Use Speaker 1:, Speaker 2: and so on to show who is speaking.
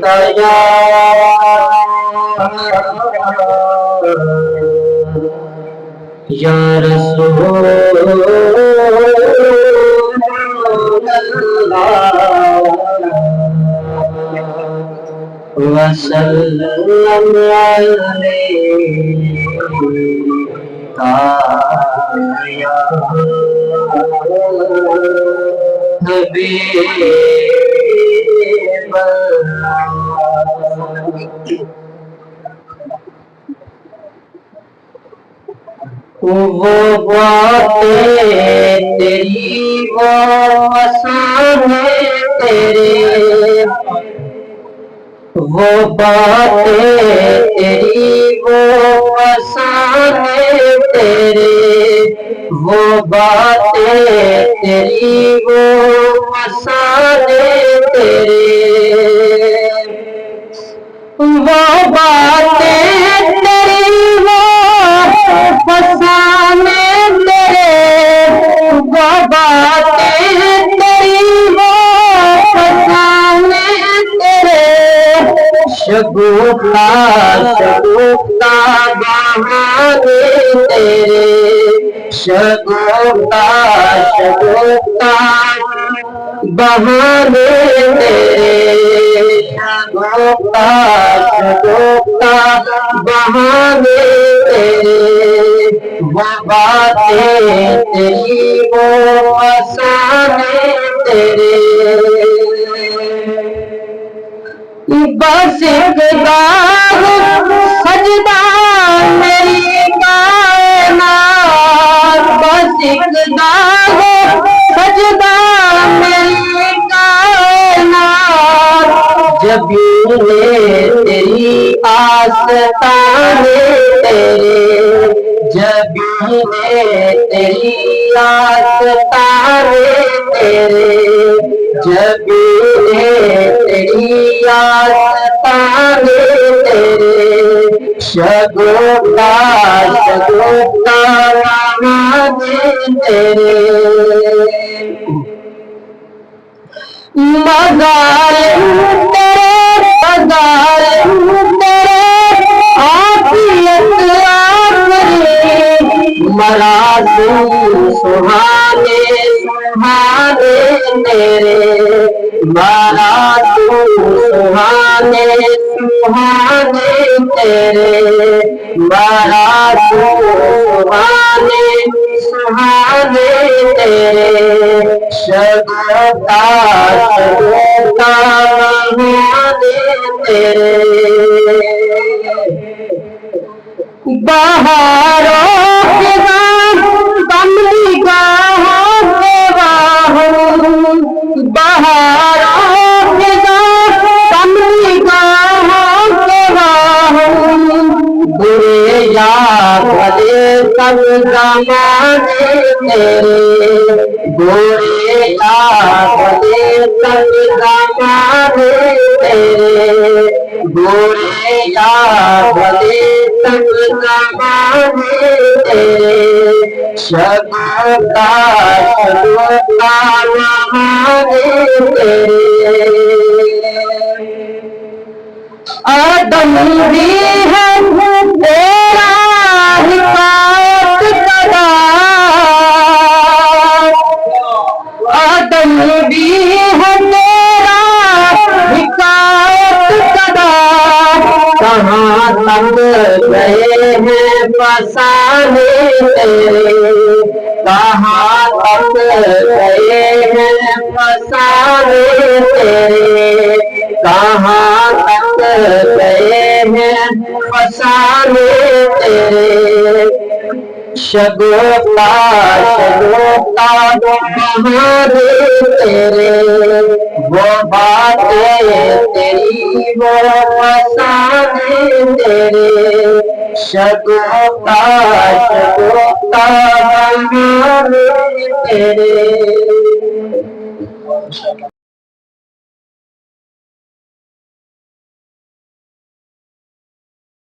Speaker 1: तया या रसूल वसल्लम अलैका या वो बातें तेरी वो असाने तेरे वो बातें तेरी वो असाने तेरे वो बातें तेरी वो असाने तेरे वो बातें तेरी वो फसाने तेरे वो बातें तेरी वो फसाने तेरे शगुफ्ता शगुफ्ता बहाने तेरे शगुफ्ता शगुफ्ता बहाने तेरे शगुफ्ता शगुफ्ता बहाने तेरे वो बातें तेरी वो असाने तेरे बस एक दाग सजदा मेरी कायनात बस एक दाग सजदा मेरी कायनात जब तेरी आस्ताने तेरे जब तेरी आस्ताने तेरे जब तेरी आस्ताने तेरे शगुफ्ता शगुफ्ता बहाने तेरे मज़ार तेरे आफियत आखरी मरासिम सुहाने सुहाने तेरे मरासिम सुहाने सुहाने तेरे मरासिम सुहाने सुहाने तेरे शगुफ्ता शगुफ्ता बहाने तेरे बहारों के कमली गाहों के बाहों बहारों के कमली गाहों के बाहों बुरे या भले सब जमाने तेरे बुरे या भले सब जमाने तेरे बुरे या भले सब जमाने तेरे शगुफ्ता शगुफ्ता बहाने तेरे आदम भी है तेरा हिफाज़त कदा आदम भी है तेरा हिफाज़त कदा कहाँ तक गए हैं फसाने तेरे कहाँ तक गए हैं फसाने तेरे कहाँ तक गए हैं फसाने तेरे शगुफ्ता शगुफ्ता बहाने तेरे वो बातें तेरी वो फसाने तेरे शगुफ्ता शगुफ्ता बहाने तेरे